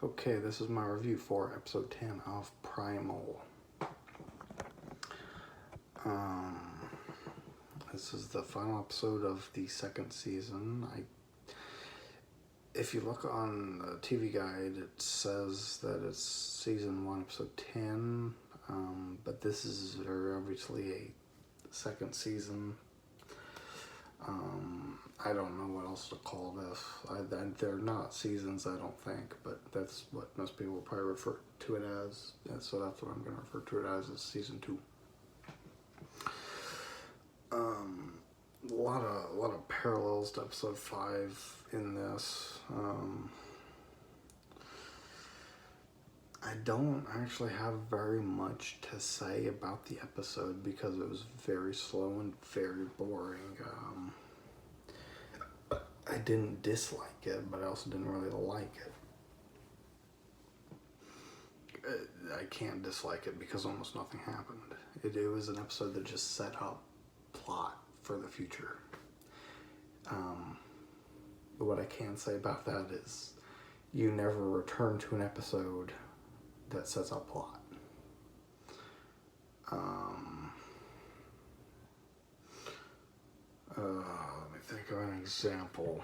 Okay, this is my review for episode 10 of Primal. This is the final episode of the second season. If you look on the TV guide, it says that it's season 1, episode 10, but this is very obviously a second season. I don't know what else to call this. They're not seasons, I don't think, but that's what most people will probably refer to it as. And so that's what I'm going to refer to it as season 2. A lot of parallels to episode 5 in this. I don't actually have very much to say about the episode because it was very slow and very boring. I didn't dislike it, but I also didn't really like it. I can't dislike it because almost nothing happened. It was an episode that just set up plot for the future. But what I can say about that is you never return to an episode that sets up plot. Let me think of an example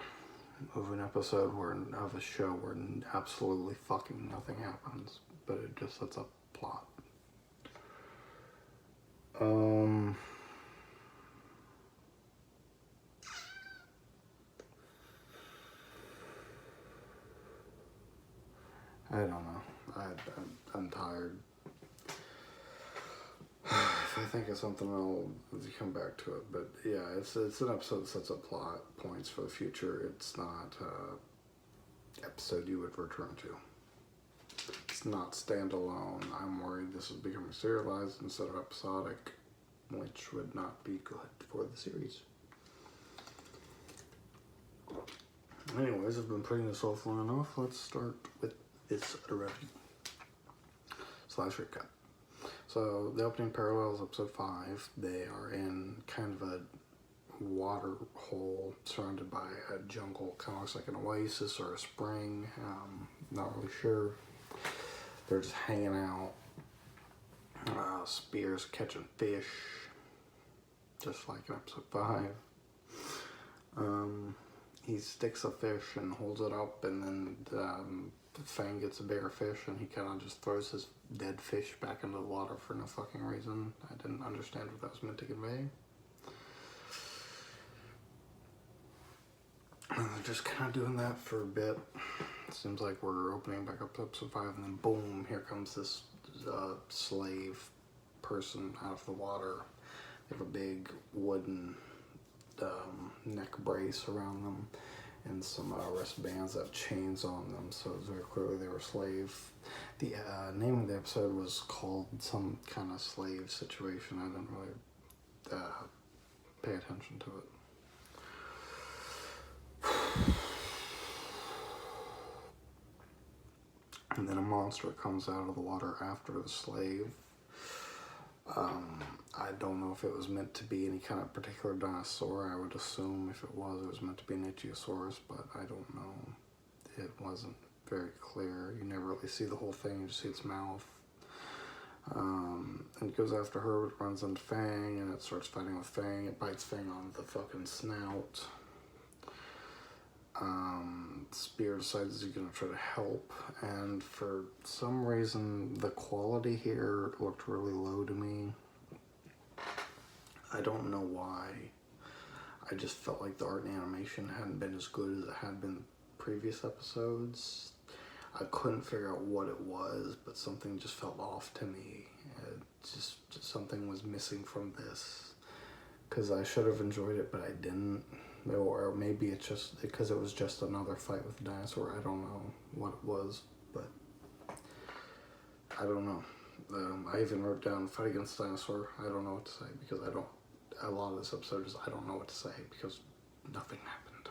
of an episode of a show where absolutely fucking nothing happens, but it just sets up plot. I don't know. I'm tired. If I think of something, I'll come back to it. But yeah, it's an episode that sets up plot points for the future. It's not an episode you would return to. It's not standalone. I'm worried this is becoming serialized instead of episodic, which would not be good for the series. Anyways, I've been putting this off long enough. Let's start with this review / recap. So the opening parallels episode 5. They are in kind of a water hole surrounded by a jungle. Kind of looks like an oasis or a spring. Not really sure. They're just hanging out. Spears catching fish. Just like in episode 5. He sticks a fish and holds it up, and then the Fang gets a bigger fish, and he kind of just throws his dead fish back into the water for no fucking reason. I didn't understand what that was meant to convey. And they're just kind of doing that for a bit. Seems like we're opening back up to episode 5, and then boom, here comes this slave person out of the water. They have a big wooden neck brace around them and some wristbands that have chains on them, so it's very clearly they were slave. The name of the episode was called some kind of slave situation. I didn't really pay attention to it. And then a monster comes out of the water after the slave. I don't know if it was meant to be any kind of particular dinosaur. I would assume if it was meant to be an Ichthyosaurus, but I don't know. It wasn't very clear. You never really see the whole thing, you just see its mouth. And it goes after her, it runs into Fang, and it starts fighting with Fang. It bites Fang on the fucking snout. Spear decides he's gonna try to help, and for some reason the quality here looked really low to me. I don't know why. I just felt like the art and animation hadn't been as good as it had been previous episodes. I couldn't figure out what it was, but something just felt off to me. Just something was missing from this, because I should have enjoyed it, but I didn't. Or maybe it's just because it was just another fight with a dinosaur. I don't know what it was, but I don't know. I even wrote down fight against dinosaur. I don't know what to say because a lot of this episode is I don't know what to say because nothing happened.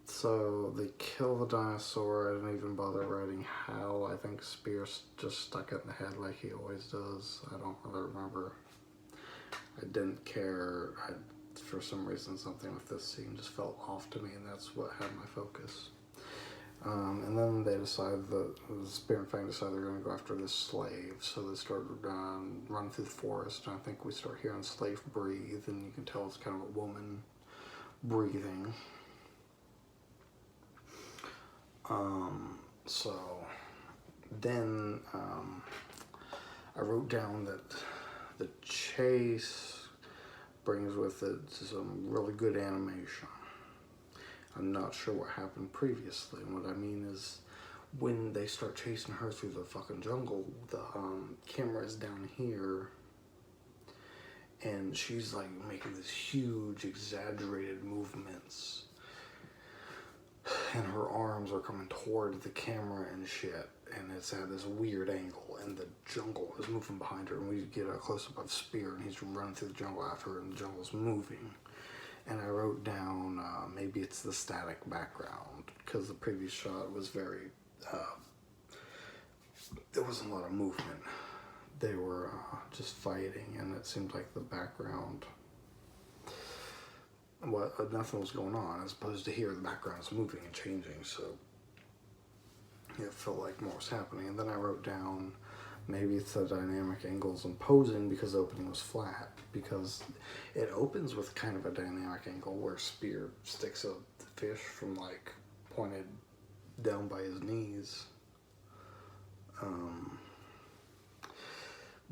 So they kill the dinosaur. I didn't even bother writing how. I think Spears just stuck it in the head like he always does. I don't really remember. I didn't care. for some reason, something with this scene just felt off to me, and that's what had my focus. And then they decide the Spear and Fang decide they're going to go after this slave, so they start running through the forest, and I think we start hearing the slave breathe, and you can tell it's kind of a woman breathing. So then I wrote down that the chase brings with it some really good animation. I'm not sure what happened previously. And what I mean is, when they start chasing her through the fucking jungle, the camera is down here, and she's like making these huge, exaggerated movements, and her arms are coming toward the camera and shit, and it's at this weird angle, and the jungle is moving behind her, and we get a close-up of Spear, and he's running through the jungle after her, and the jungle's moving. And I wrote down, maybe it's the static background, because the previous shot was very, there wasn't a lot of movement. They were just fighting, and it seemed like the background, nothing was going on, as opposed to here, the background is moving and changing, so it felt like more was happening. And then I wrote down, maybe it's the dynamic angles and posing, because the opening was flat, because it opens with kind of a dynamic angle where Spear sticks a fish from like pointed down by his knees.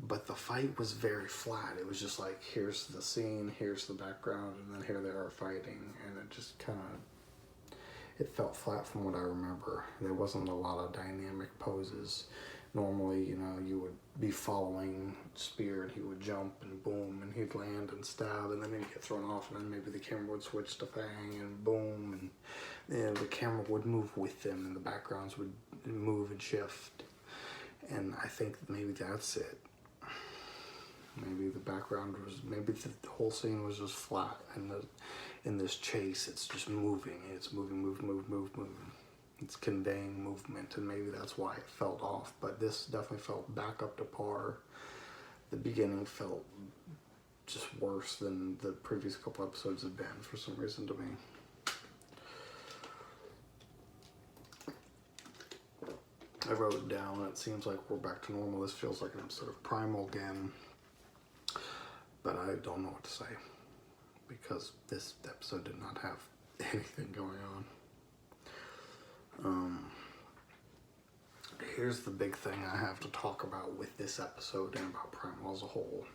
But the fight was very flat. It was just like, here's the scene, here's the background, and then here they are fighting, and it just kind of, it felt flat from what I remember. There wasn't a lot of dynamic poses. Normally, you know, you would be following Spear, and he would jump and boom, and he'd land and stab, and then he'd get thrown off, and then maybe the camera would switch to Fang, and boom, and you know, the camera would move with them, and the backgrounds would move and shift. And I think maybe that's it. Maybe the background was, maybe the whole scene was just flat, and in this chase, it's just moving. It's moving. It's conveying movement, and maybe that's why it felt off. But this definitely felt back up to par. The beginning felt just worse than the previous couple episodes had been for some reason to me. I wrote it down. It seems like we're back to normal. This feels like an episode of Primal again. But I don't know what to say, because this episode did not have anything going on. Here's the big thing I have to talk about with this episode and about Primal as a whole.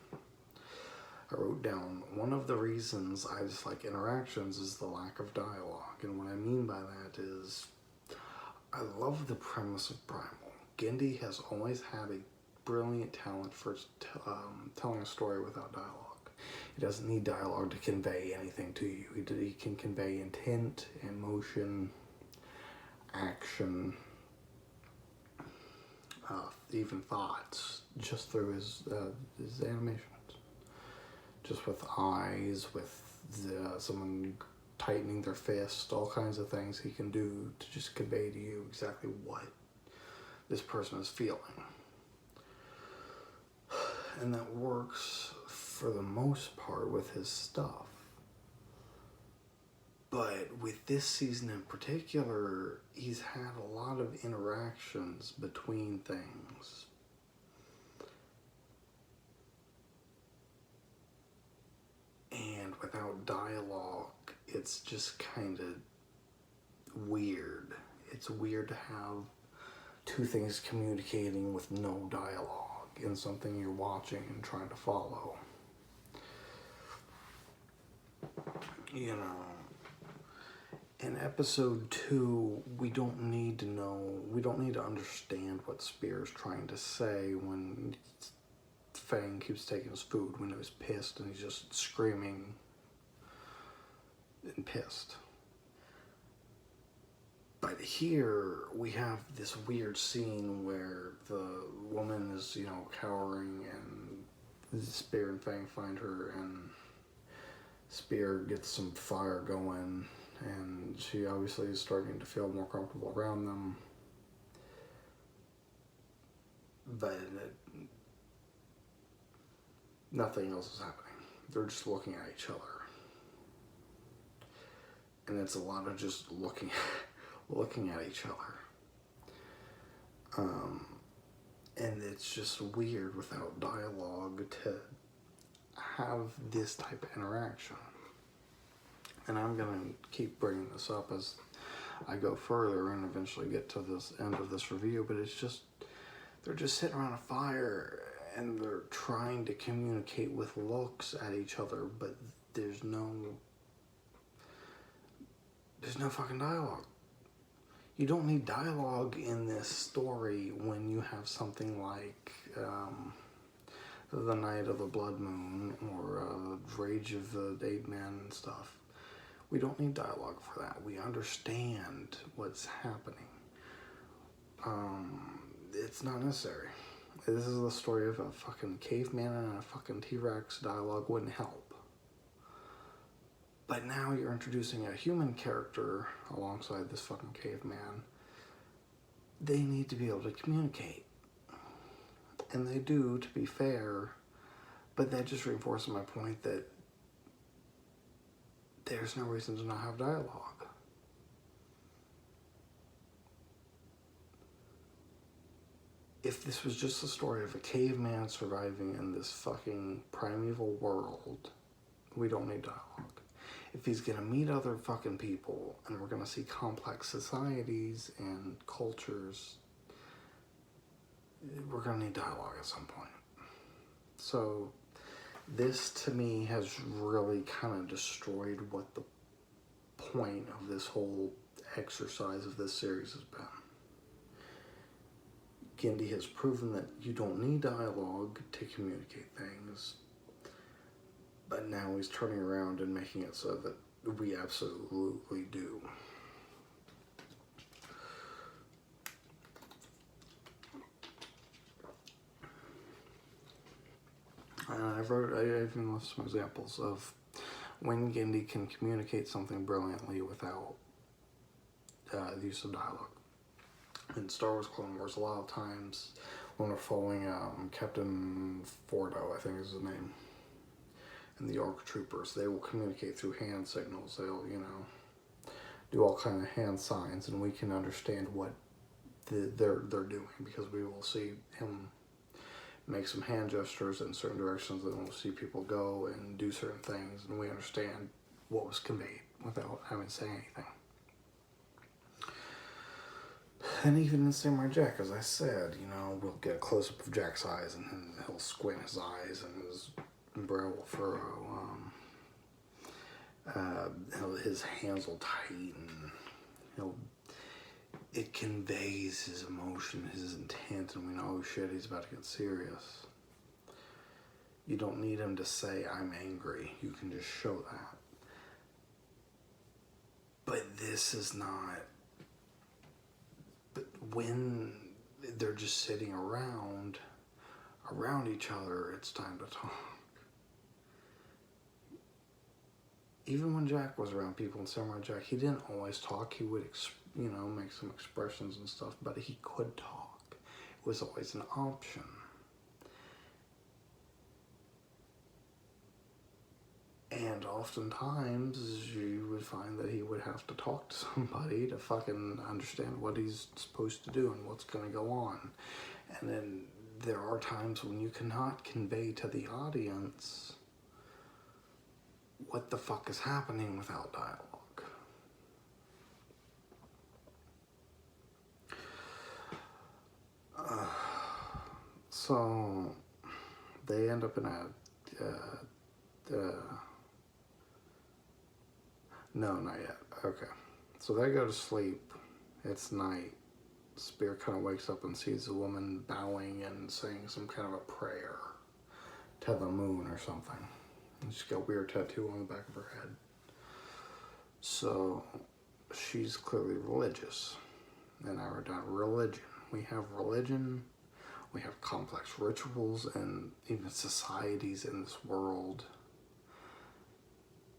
I wrote down, one of the reasons I dislike interactions is the lack of dialogue. And what I mean by that is, I love the premise of Primal. Genndy has always had a brilliant talent for telling a story without dialogue. He doesn't need dialogue to convey anything to you. He can convey intent, emotion, action, even thoughts, just through his animations. Just with eyes, with someone tightening their fist, all kinds of things he can do to just convey to you exactly what this person is feeling. And that works for the most part with his stuff. But with this season in particular, he's had a lot of interactions between things. And without dialogue, it's just kind of weird. It's weird to have two things communicating with no dialogue in something you're watching and trying to follow. You know, in episode 2, we don't need to understand what Spear's trying to say when Fang keeps taking his food, when he was pissed and he's just screaming and pissed. But here we have this weird scene where the woman is, you know, cowering, and Spear and Fang find her, and Spear gets some fire going, and she obviously is starting to feel more comfortable around them. But nothing else is happening. They're just looking at each other. And it's a lot of just looking at each other. And it's just weird without dialogue to have this type of interaction. And I'm going to keep bringing this up as I go further and eventually get to this end of this review, but it's just, they're just sitting around a fire and they're trying to communicate with looks at each other, but there's no fucking dialogue. You don't need dialogue in this story when you have something like The Night of the Blood Moon or Rage of the Eight Men and stuff. We don't need dialogue for that. We understand what's happening. It's not necessary. This is the story of a fucking caveman and a fucking T-Rex. Dialogue wouldn't help. But now you're introducing a human character alongside this fucking caveman. They need to be able to communicate. And they do, to be fair, but that just reinforces my point that there's no reason to not have dialogue. If this was just a story of a caveman surviving in this fucking primeval world, we don't need dialogue. If he's gonna meet other fucking people and we're gonna see complex societies and cultures, we're gonna need dialogue at some point. So this to me has really kind of destroyed what the point of this whole exercise of this series has been. Genndy has proven that you don't need dialogue to communicate things, but now he's turning around and making it so that we absolutely do. I even left some examples of when Genndy can communicate something brilliantly without the use of dialogue. In Star Wars Clone Wars, a lot of times when we're following Captain Fordo, I think is his name, and the ARC troopers, they will communicate through hand signals. They'll, do all kind of hand signs, and we can understand what they're doing because we will see him make some hand gestures in certain directions, and we'll see people go and do certain things, and we understand what was conveyed without having to say anything. And even in Samurai Jack, as I said, we'll get a close-up of Jack's eyes, and he'll squint his eyes, and his brow will furrow. His hands will tighten. It conveys his emotion, his intent, and we know, oh shit, he's about to get serious. You don't need him to say, I'm angry. You can just show that. But this is not... But when they're just sitting around each other, it's time to talk. Even when Jack was around people in Samurai Jack, he didn't always talk. He would, make some expressions and stuff, but he could talk. It was always an option. And oftentimes, you would find that he would have to talk to somebody to fucking understand what he's supposed to do and what's going to go on. And then there are times when you cannot convey to the audience what the fuck is happening without dialogue. So they end up in a no, not yet. Okay. So they go to sleep. It's night. Spear kind of wakes up and sees a woman bowing and saying some kind of a prayer to the moon or something. And she's got a weird tattoo on the back of her head. So she's clearly religious. And I wrote down religion. We have religion. We have complex rituals and even societies in this world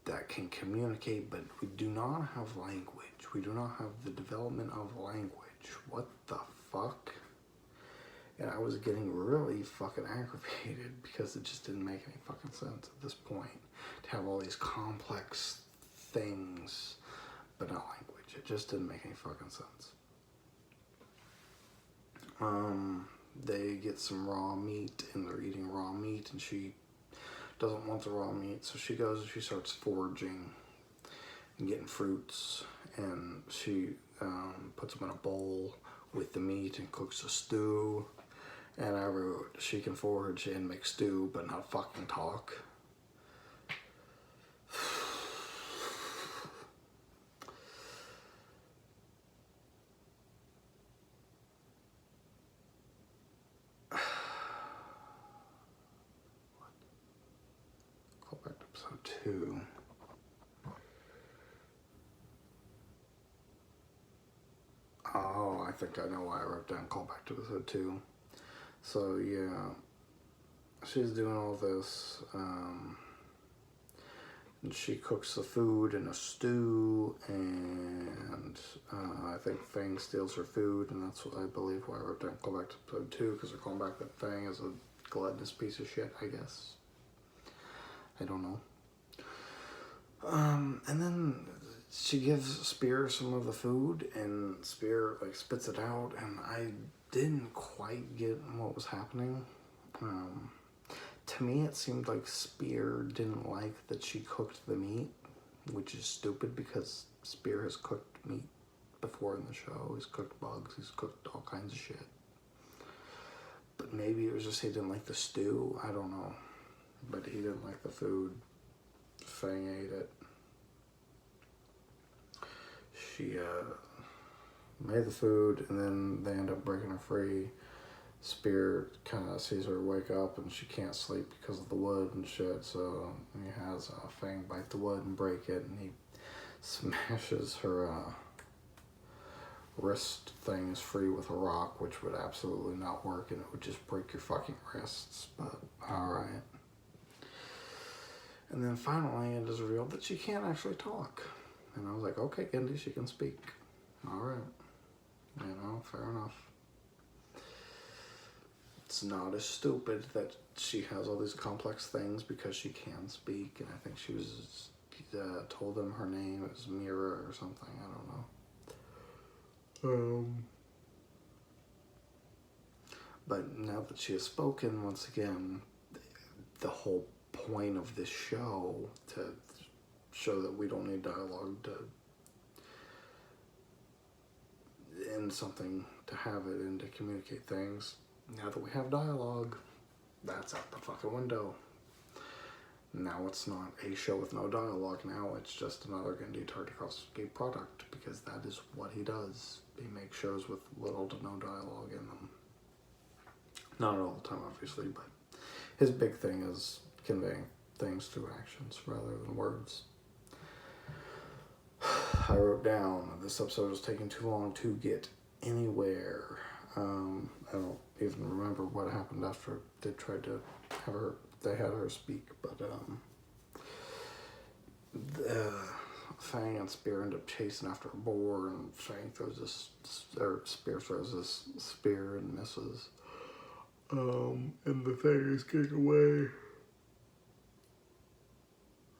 that can communicate, but we do not have language. We do not have the development of language. What the fuck? And I was getting really fucking aggravated because it just didn't make any fucking sense at this point to have all these complex things but not language. It just didn't make any fucking sense. They get some raw meat, and they're eating raw meat, and she doesn't want the raw meat, so she goes and she starts foraging and getting fruits, and she puts them in a bowl with the meat and cooks a stew. And I wrote, she can forage and make stew, but not fucking talk. Go back to episode 2. Oh, I think I know why I wrote down call back to episode 2. So yeah, she's doing all this, and she cooks the food in a stew, and I think Fang steals her food, and that's what I believe why I wrote down call back to episode 2, because they're calling back that Fang is a gluttonous piece of shit, I guess. I don't know. And then she gives Spear some of the food, and Spear like spits it out, and I didn't quite get what was happening. To me, it seemed like Spear didn't like that she cooked the meat, which is stupid because Spear has cooked meat before in the show. He's cooked bugs, he's cooked all kinds of shit. But maybe it was just he didn't like the stew, I don't know. But he didn't like the food. Fang ate it. She made the food, and then they end up breaking her free. Spear kind of sees her wake up, and she can't sleep because of the wood and shit, so he has Fang bite the wood and break it, and he smashes her wrist things free with a rock, which would absolutely not work, and it would just break your fucking wrists, but alright. And then finally it is revealed that she can't actually talk. And I was like, okay, Genndy, she can speak. Alright. You know, fair enough. It's not as stupid that she has all these complex things because she can speak. And I think she was told them her name. It was Mira or something. I don't know. But now that she has spoken, once again, the whole point of this show to show that we don't need dialogue to end something, to have it and to communicate things. Now that we have dialogue, that's out the fucking window. Now it's not a show with no dialogue. Now it's just another Genndy Tartakovsky product, because that is what he does. He makes shows with little to no dialogue in them. Not all the time, obviously, but his big thing is conveying things through actions rather than words. I wrote down this episode was taking too long to get anywhere. I don't even remember what happened after they tried to have her, they had her speak, but Fang and Spear end up chasing after a boar, and Fang throws this, or Spear throws this spear and misses. And the thing is getting away.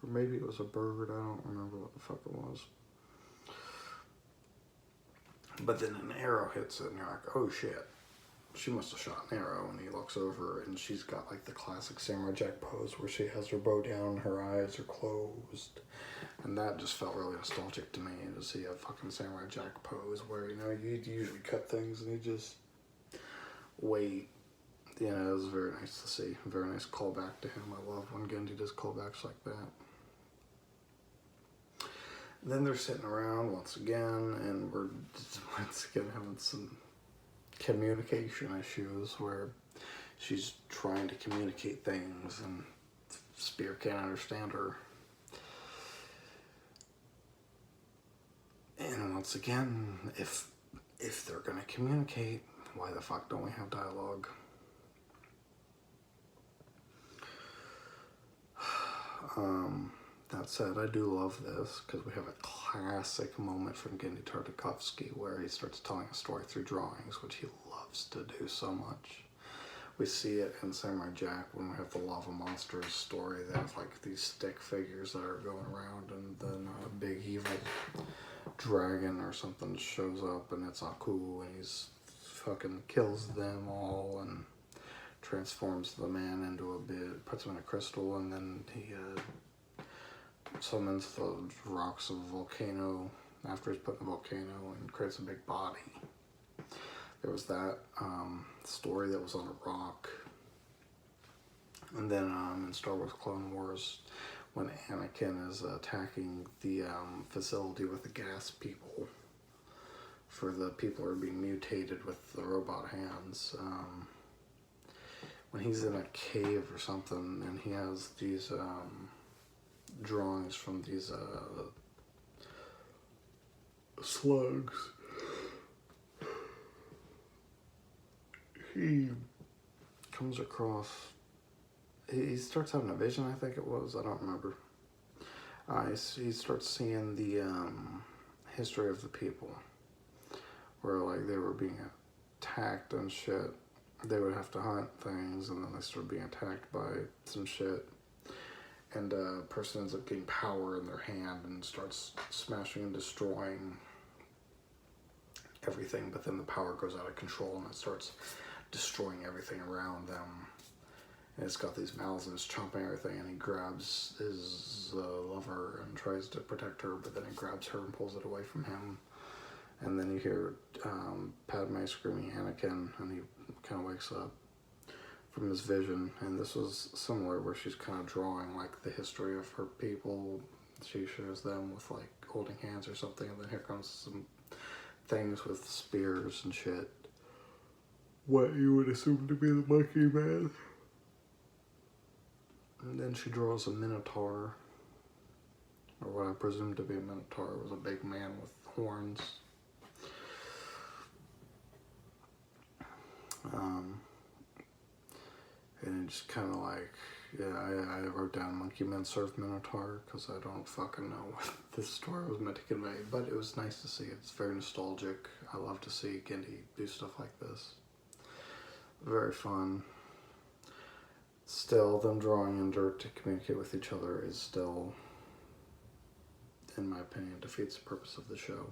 Or maybe it was a bird, I don't remember what the fuck it was. But then an arrow hits it, and you're like, oh shit. She must have shot an arrow, and he looks over, and she's got like the classic Samurai Jack pose where she has her bow down, her eyes are closed. And that just felt really nostalgic to me, to see a fucking Samurai Jack pose where, you know, you usually cut things and you just wait. You know, it was very nice to see. Very nice callback to him. I love when Genndy does callbacks like that. Then they're sitting around once again, and we're once again having some communication issues where she's trying to communicate things and Spear can't understand her. And once again, if they're gonna communicate, why the fuck don't we have dialogue? That said, I do love this because we have a classic moment from Genndy Tartakovsky where he starts telling a story through drawings, which he loves to do so much. We see it in Samurai Jack when we have the Lava Monsters story. They have like these stick figures that are going around, and then a big evil dragon or something shows up, and it's Aku, and he's fucking kills them all and transforms the man into a bit, puts him in a crystal, and then he summons the rocks of a volcano after he's put in a volcano and creates a big body. There was that story that was on a rock. And then in Star Wars Clone Wars, when Anakin is attacking the facility with the gas people, for the people who are being mutated with the robot hands, when he's in a cave or something, and he has these drawings from these slugs, he comes across, he starts having a vision, I think it was, I don't remember. He starts seeing the history of the people, where like they were being attacked and shit. They would have to hunt things, and then they started being attacked by some shit. And a person ends up getting power in their hand and starts smashing and destroying everything, but then the power goes out of control and it starts destroying everything around them. And it's got these mouths and it's chomping everything, and he grabs his lover and tries to protect her, but then he grabs her and pulls it away from him. And then you hear Padme screaming Anakin, and he kind of wakes up from his vision. And this was similar, where she's kind of drawing like the history of her people. She shows them with like holding hands or something, and then here comes some things with spears and shit. What you would assume to be the monkey man. And then she draws a minotaur, or what I presume to be a minotaur. It was a big man with horns. And it just kind of like, yeah, I wrote down Monkey Men Serve Minotaur, because I don't fucking know what this story was meant to convey, but it was nice to see. It's very nostalgic. I love to see Genndy do stuff like this. Very fun. Still, them drawing in dirt to communicate with each other is still, in my opinion, defeats the purpose of the show.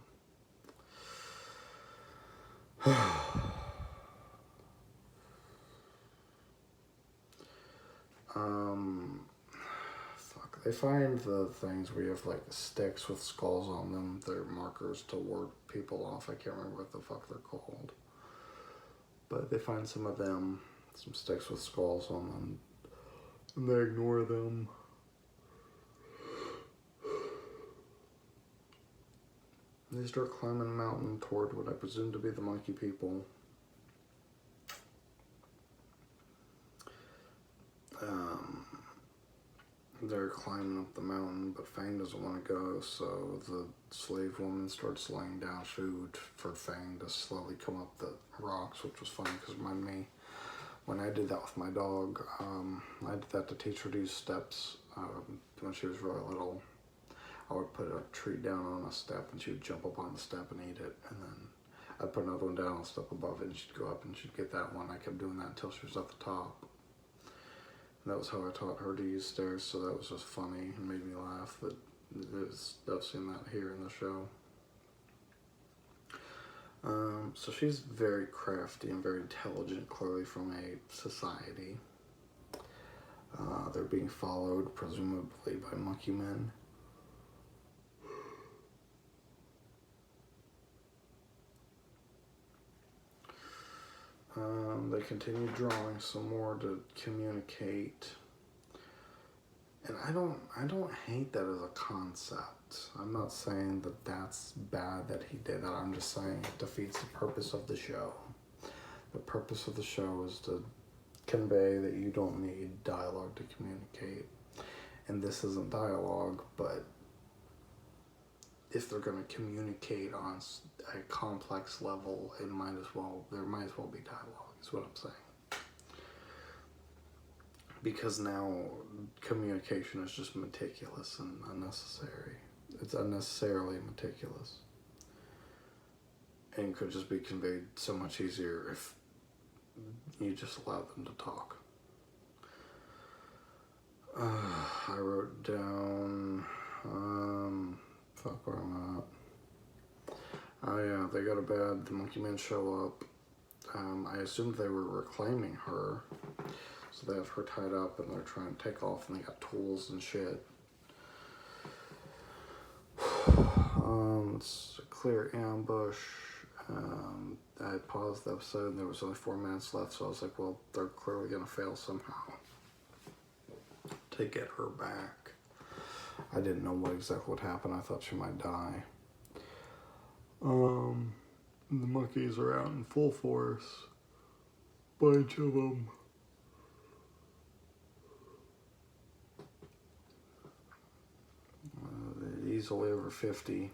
They find the things where you have like sticks with skulls on them. They're markers to ward people off. I can't remember what the fuck they're called. But they find some of them, some sticks with skulls on them, and they ignore them. They start climbing a mountain toward what I presume to be the monkey people. They're climbing up the mountain, but Fang doesn't want to go, so the slave woman starts laying down food for Fang to slowly come up the rocks, which was funny because it reminded me when I did that with my dog. I did that to teach her to use steps when she was really little. I would put a treat down on a step and she would jump up on the step and eat it, and then I'd put another one down on the step above it and she'd go up and she'd get that one. I kept doing that until she was at the top. That was how I taught her to use stairs, so that was just funny and made me laugh. That I've seen that here in the show. So she's very crafty and very intelligent, clearly from a society. They're being followed, presumably by monkey men. They continue drawing some more to communicate, and I don't hate that as a concept. I'm not saying that that's bad that he did that. I'm just saying it defeats the purpose of the show. The purpose of the show is to convey that you don't need dialogue to communicate, and this isn't dialogue, but if they're going to communicate on a complex level, there might as well be dialogue, is what I'm saying. Because now communication is just meticulous and unnecessary. It's unnecessarily meticulous. And could just be conveyed so much easier if you just allow them to talk. I wrote down, fuck where I'm at. they go to bed. The monkey men show up. I assumed they were reclaiming her. So they have her tied up and they're trying to take off and they got tools and shit. It's a clear ambush. I paused the episode and there was only 4 minutes left, so I was like, well, they're clearly going to fail somehow to get her back. I didn't know what exactly would happen. I thought she might die. The monkeys are out in full force. Bunch of them. Easily over 50.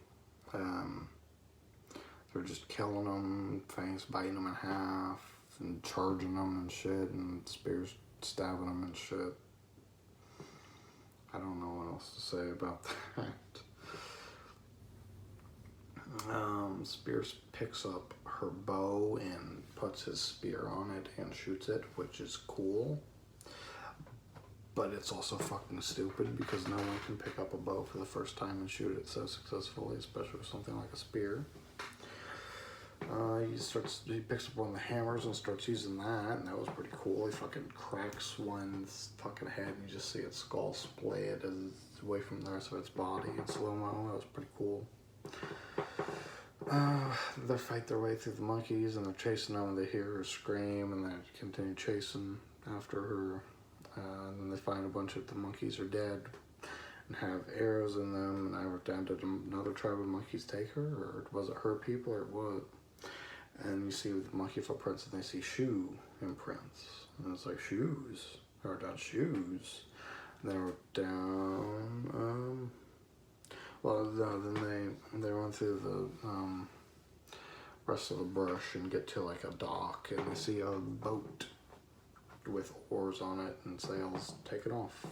They're just killing them, fangs biting them in half, and charging them and shit, and spears stabbing them and shit. I don't know what else to say about that. Spears picks up her bow and puts his spear on it and shoots it, which is cool. But it's also fucking stupid because no one can pick up a bow for the first time and shoot it so successfully, especially with something like a spear. He picks up one of the hammers and starts using that, and that was pretty cool. He fucking cracks one's fucking head and you just see its skull split as it's away from the rest of its body in slow-mo. That was pretty cool. They fight their way through the monkeys and they're chasing them and they hear her scream and they continue chasing after her. And then they find a bunch of the monkeys are dead and have arrows in them. And I wrote down, did another tribe of monkeys take her? Or was it her people or what? And you see the monkey footprints and they see shoe imprints. And it's like, shoes? I wrote down shoes. And then I wrote down, then they run through the rest of the brush and get to like a dock and they see a boat with oars on it and sails taken off.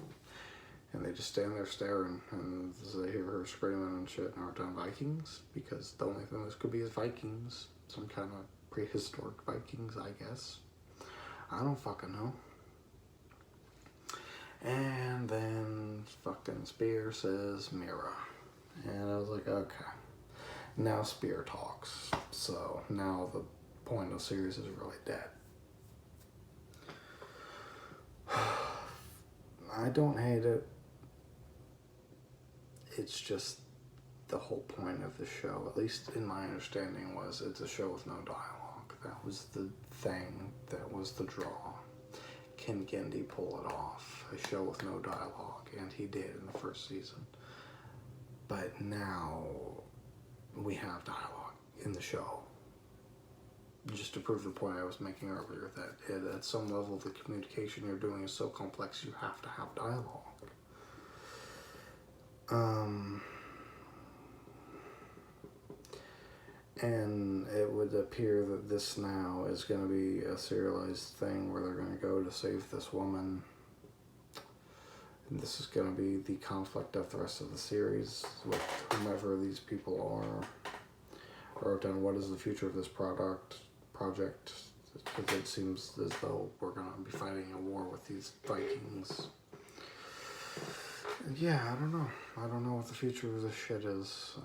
And they just stand there staring and they hear her screaming and shit and are done Vikings because the only thing this could be is Vikings. Some kind of prehistoric Vikings, I guess. I don't fucking know. And then fucking Spear says Mira. And I was like, okay. Now Spear talks. So now the point of the series is really dead. I don't hate it. It's just the whole point of the show, at least in my understanding, was it's a show with no dialogue. That was the thing. That was the draw. Can Genndy pull it off? A show with no dialogue, and he did in the first season. But now we have dialogue in the show. Just to prove the point I was making earlier, that at some level the communication you're doing is so complex you have to have dialogue. And it would appear that this now is going to be a serialized thing where they're going to go to save this woman. And this is going to be the conflict of the rest of the series with whomever these people are. I wrote down, what is the future of this project? Because it seems as though we're going to be fighting a war with these Vikings. And yeah, I don't know. I don't know what the future of this shit is.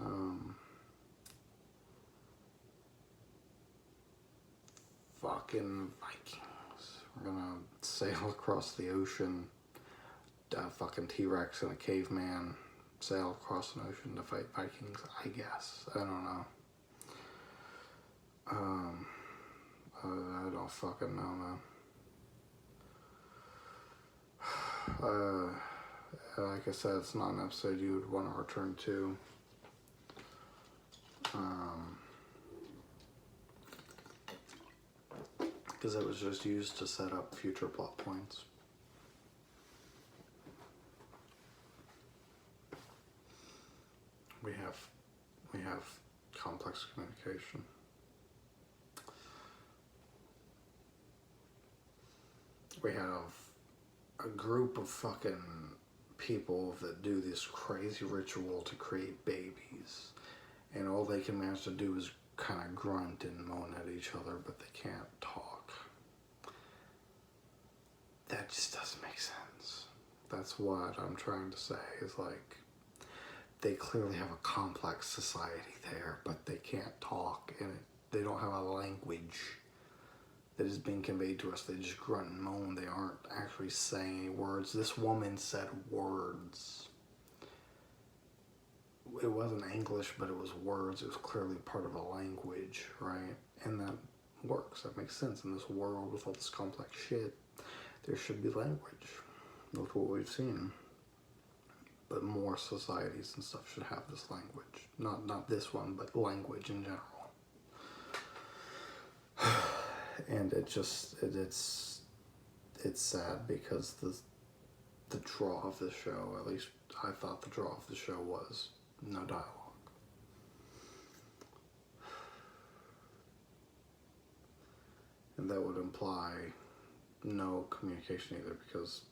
Fucking Vikings. We're gonna sail across the ocean. Fucking T-Rex and a caveman sail across an ocean to fight Vikings, I guess. I don't know. I don't fucking know, man. Like I said, it's not an episode you would want to return to. Because it was just used to set up future plot points. We have complex communication. We have a group of fucking people that do this crazy ritual to create babies, and all they can manage to do is kind of grunt and moan at each other, but they can't talk. That just doesn't make sense. That's what I'm trying to say, is like, they clearly have a complex society there, but they can't talk, and they don't have a language that is being conveyed to us. They just grunt and moan. They aren't actually saying any words. This woman said words. It wasn't English, but it was words. It was clearly part of a language, right? And that works. That makes sense. In this world with all this complex shit, there should be language. That's what we've seen. But more societies and stuff should have this language. Not this one, but language in general. And it's sad because the draw of the show, at least I thought the draw of the show was no dialogue. And that would imply no communication either, because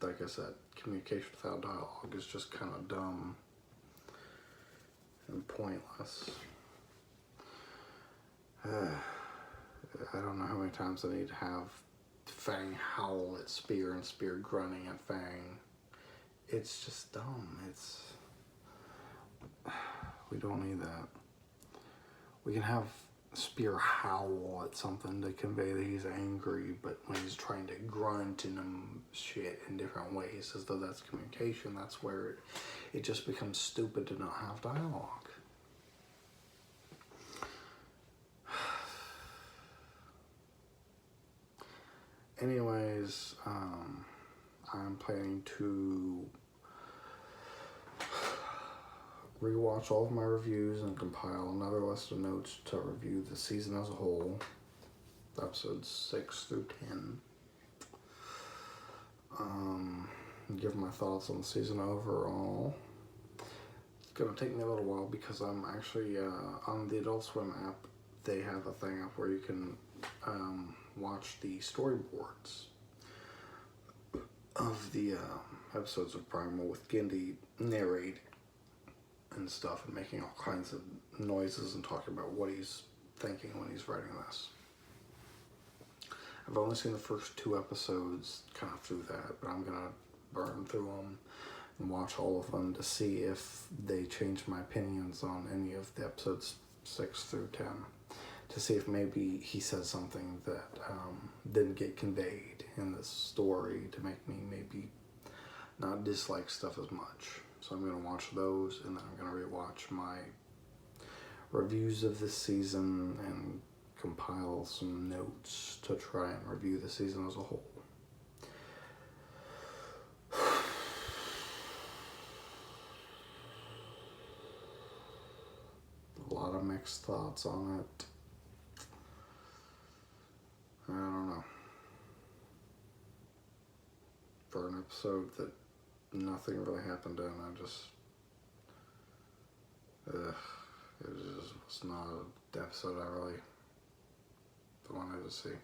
like I said, communication without dialogue is just kind of dumb and pointless. I don't know how many times I need to have Fang howl at Spear and Spear grunting at Fang. It's just dumb. We don't need that. We can have Spear howl at something to convey that he's angry, but when he's trying to grunt and shit in different ways as though that's communication, that's where it just becomes stupid to not have dialogue. Anyways, I'm planning to rewatch all of my reviews and compile another list of notes to review the season as a whole, episodes 6 through 10. Give my thoughts on the season overall. It's gonna take me a little while because I'm actually on the Adult Swim app. They have a thing up where you can watch the storyboards of the episodes of Primal with Genndy narrating and stuff and making all kinds of noises and talking about what he's thinking when he's writing this. I've only seen the first 2 episodes kind of through that, but I'm gonna burn through them and watch all of them to see if they change my opinions on any of the episodes 6 through 10. To see if maybe he says something that didn't get conveyed in the story to make me maybe not dislike stuff as much. So I'm going to watch those, and then I'm going to rewatch my reviews of this season and compile some notes to try and review the season as a whole. A lot of mixed thoughts on it. I don't know. For an episode that nothing really happened in, it just was not an episode I really wanted to see.